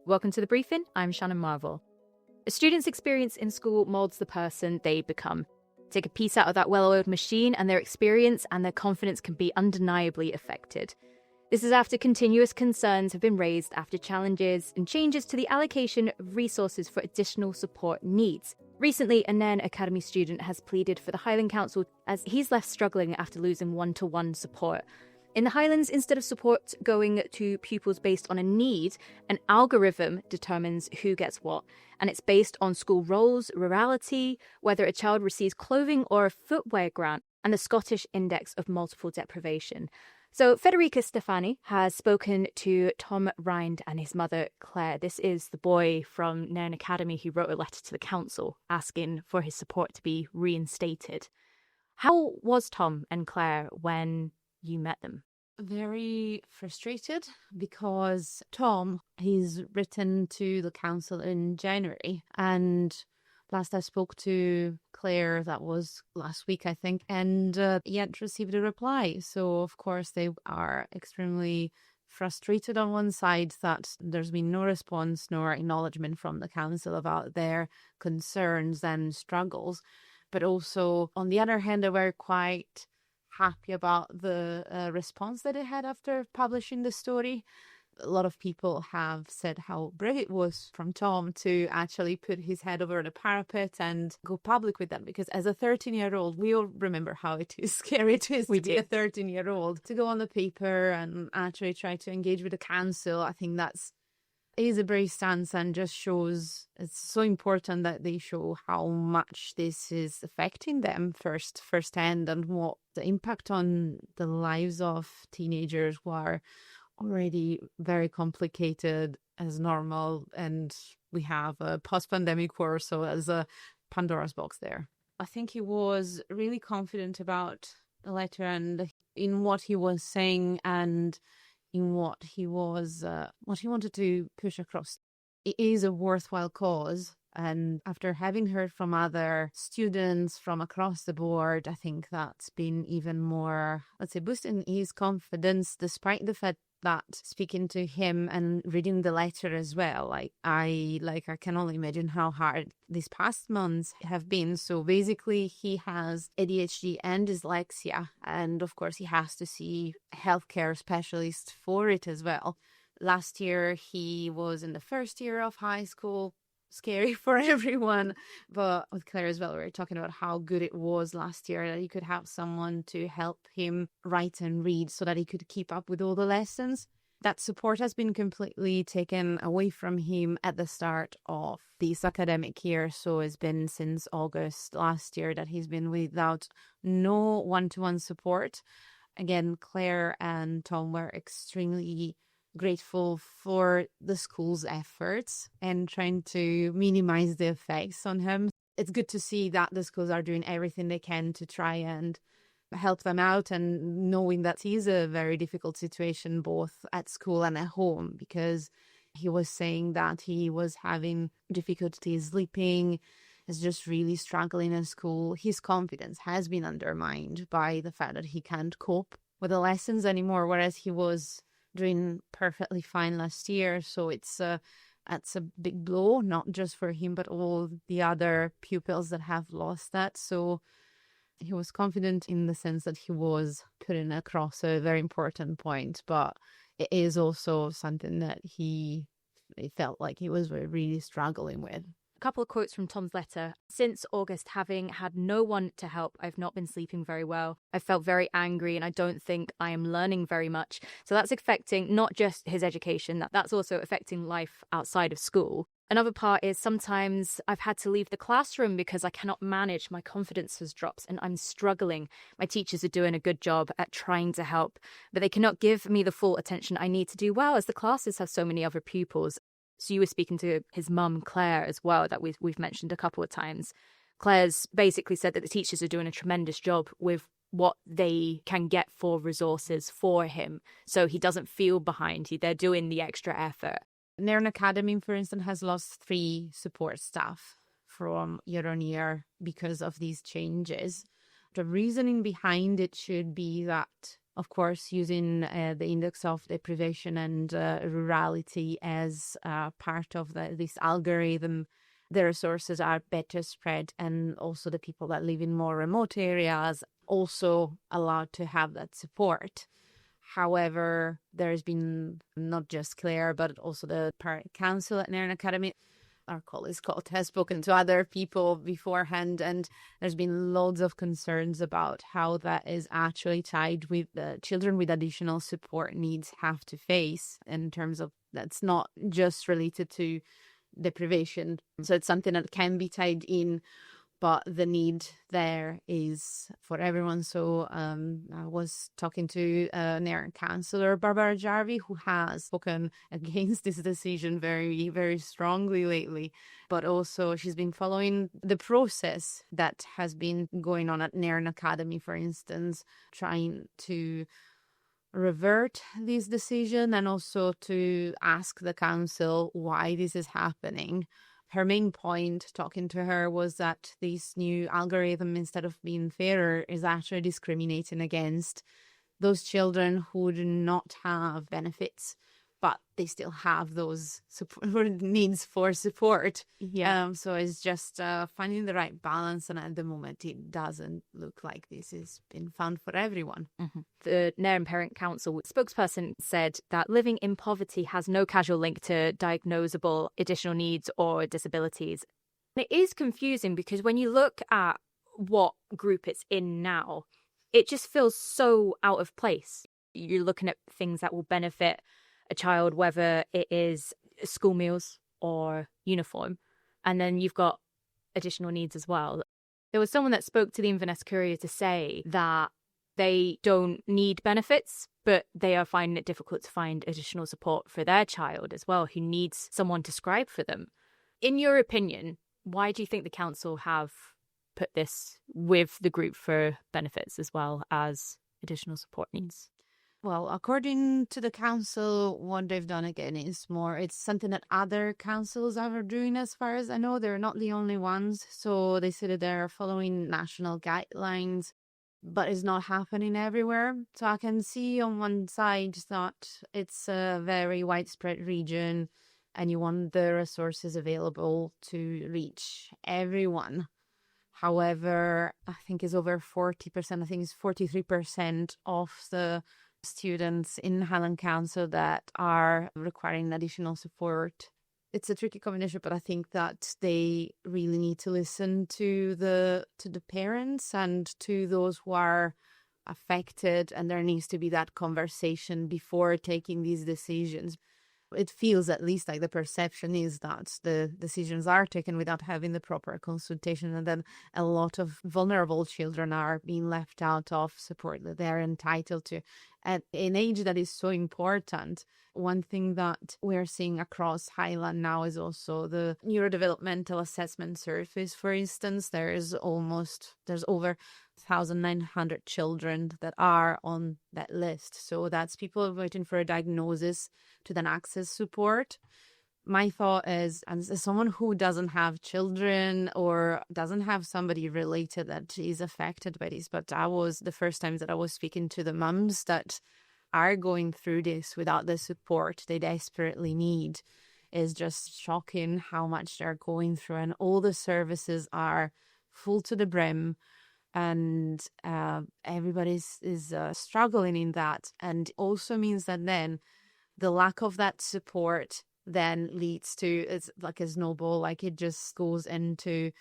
Welcome to The Briefing. I'm Shannon Marvell. A student's experience in school moulds the person they become. Take a piece out of that well-oiled machine and their experience and their confidence can be undeniably affected. This is after continuous concerns have been raised after challenges and changes to the allocation of resources for additional support needs. Recently, a Nairn Academy student has pleaded for the Highland Council as he's left struggling after losing one-to-one support. In the Highlands, instead of support going to pupils based on a need, an algorithm determines who gets what, and it's based on school roles, rurality, whether a child receives clothing or a footwear grant, and the Scottish Index of Multiple Deprivation. So Federica Stefani has spoken to Tom Rind and his mother, Claire. This is the boy from Nairn Academy who wrote a letter to the council asking for his support to be reinstated. How was Tom and Claire when you met them? Very frustrated because Tom, he's written to the council in January, and last I spoke to Claire, that was last week, I think, and he hadn't received a reply. So, of course, they are extremely frustrated on one side that there's been no response nor acknowledgement from the council about their concerns and struggles. But also, on the other hand, they were quite happy about the response that it had after publishing the story. A lot of people have said how brave it was from Tom to actually put his head over the parapet and go public with that, because as a 13-year-old, we all remember how it is scary it is to be a 13-year-old, to go on the paper and actually try to engage with the council. I think is a brave stance and just shows it's so important that they show how much this is affecting them firsthand and what the impact on the lives of teenagers who are already very complicated as normal, and we have a post-pandemic war, so as a Pandora's box there. I think he was really confident about the letter and in what he was saying and in what he wanted to push across. It is a worthwhile cause, and after having heard from other students from across the board, I think that's been even more, boosting his confidence, despite the fact that speaking to him and reading the letter as well, I can only imagine how hard these past months have been. So basically he has ADHD and dyslexia, and of course he has to see a healthcare specialist for it as well. Last year he was in the first year of high school. Scary for everyone, but with Claire as well, we were talking about how good it was last year that he could have someone to help him write and read so that he could keep up with all the lessons. That support has been completely taken away from him at the start of this academic year. So it's been since August last year that he's been without no one-to-one support. Again, Claire and Tom were extremely grateful for the school's efforts and trying to minimize the effects on him. It's good to see that the schools are doing everything they can to try and help them out, and knowing that he is a very difficult situation both at school and at home, because he was saying that he was having difficulty sleeping, is just really struggling at school. His confidence has been undermined by the fact that he can't cope with the lessons anymore, whereas he was doing perfectly fine last year. So that's a big blow, not just for him, but all the other pupils that have lost that. So he was confident in the sense that he was putting across a very important point, but it is also something that he felt like he was really struggling with. A couple of quotes from Tom's letter. Since August, having had no one to help, I've not been sleeping very well. I felt very angry and I don't think I am learning very much. So that's affecting not just his education, that's also affecting life outside of school. Another part is sometimes I've had to leave the classroom because I cannot manage. My confidence has dropped and I'm struggling. My teachers are doing a good job at trying to help, but they cannot give me the full attention I need to do well, as the classes have so many other pupils. So you were speaking to his mum, Claire, as well, that we've mentioned a couple of times. Claire's basically said that the teachers are doing a tremendous job with what they can get for resources for him, so he doesn't feel behind. They're doing the extra effort. Nairn Academy, for instance, has lost 3 support staff from year on year because of these changes. The reasoning behind it should be that of course, using the index of deprivation and rurality as part of this algorithm, the resources are better spread, and also the people that live in more remote areas also allowed to have that support. However, there has been not just Claire, but also the parent council at Nairn Academy. Our colleague Scott has spoken to other people beforehand, and there's been loads of concerns about how that is actually tied with the children with additional support needs have to face, in terms of that's not just related to deprivation. So it's something that can be tied in, but the need there is for everyone. So I was talking to Nairn councillor Barbara Jarvie, who has spoken against this decision very, very strongly lately. But also she's been following the process that has been going on at Nairn Academy, for instance, trying to revert this decision and also to ask the council why this is happening. Her main point talking to her was that this new algorithm, instead of being fairer, is actually discriminating against those children who do not have benefits, but they still have those needs for support. Yeah. So it's just finding the right balance. And at the moment, it doesn't look like this has been found for everyone. Mm-hmm. The Nairn Parent Council spokesperson said that living in poverty has no causal link to diagnosable additional needs or disabilities. And it is confusing because when you look at what group it's in now, it just feels so out of place. You're looking at things that will benefit a child, whether it is school meals or uniform, and then you've got additional needs as well. There was someone that spoke to the Inverness Courier to say that they don't need benefits, but they are finding it difficult to find additional support for their child as well, who needs someone to scribe for them. In your opinion, why do you think the council have put this with the group for benefits as well as additional support needs? Well, according to the council, what they've done again is it's something that other councils are doing, as far as I know. They're not the only ones. So they said that they're following national guidelines, but it's not happening everywhere. So I can see on one side that it's a very widespread region and you want the resources available to reach everyone. However, I think it's over 40%, I think it's 43% of the students in Highland Council that are requiring additional support. It's a tricky combination, but I think that they really need to listen to the parents and to those who are affected, and there needs to be that conversation before taking these decisions. It feels, at least, like the perception is that the decisions are taken without having the proper consultation, and then a lot of vulnerable children are being left out of support that they're entitled to at an age that is so important. One thing that we're seeing across Highland now is also the neurodevelopmental assessment service. For instance, there's over 1,900 children that are on that list. So that's people waiting for a diagnosis to then access support. My thought is, as someone who doesn't have children or doesn't have somebody related that is affected by this, but the first time that I was speaking to the mums that are going through this without the support they desperately need, is just shocking how much they're going through, and all the services are full to the brim, and everybody is struggling in that. And also means that then the lack of that support then leads to, it's like a snowball, like it just goes into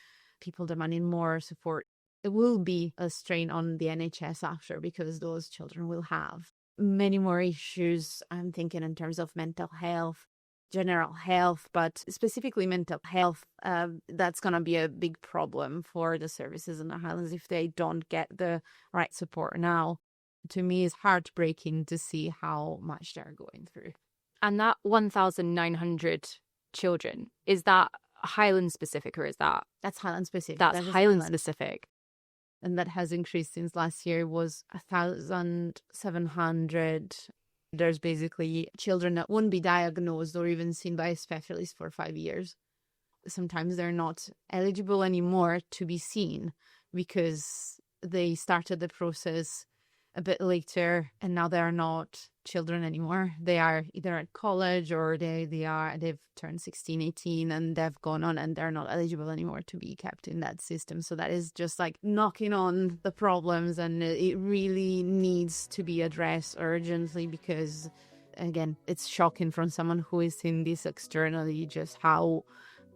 people demanding more support. It will be a strain on the NHS after, because those children will have many more issues. I'm thinking in terms of mental health, general health, but specifically mental health. That's going to be a big problem for the services in the Highlands if they don't get the right support now. To me, it's heartbreaking to see how much they're going through. And that 1,900 children, is that Highland specific, or is that? That's Highland specific. That's Highland specific. And that has increased since last year. It was 1,700. There's basically children that wouldn't be diagnosed or even seen by a specialist for 5 years. Sometimes they're not eligible anymore to be seen because they started the process a bit later, and now they're not children anymore. They are either at college or they've turned 16, 18, and they've gone on and they're not eligible anymore to be kept in that system. So that is just like knocking on the problems, and it really needs to be addressed urgently, because again, it's shocking from someone who is seeing this externally just how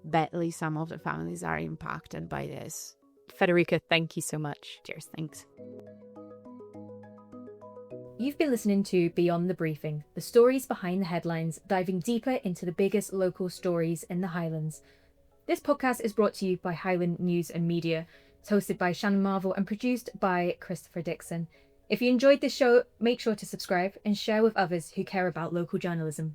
badly some of the families are impacted by this. Federica, thank you so much. Cheers, thanks. You've been listening to Beyond the Briefing, the stories behind the headlines, diving deeper into the biggest local stories in the Highlands. This podcast is brought to you by Highland News and Media. It's hosted by Shannon Marvell and produced by Christopher Dixon. If you enjoyed this show, make sure to subscribe and share with others who care about local journalism.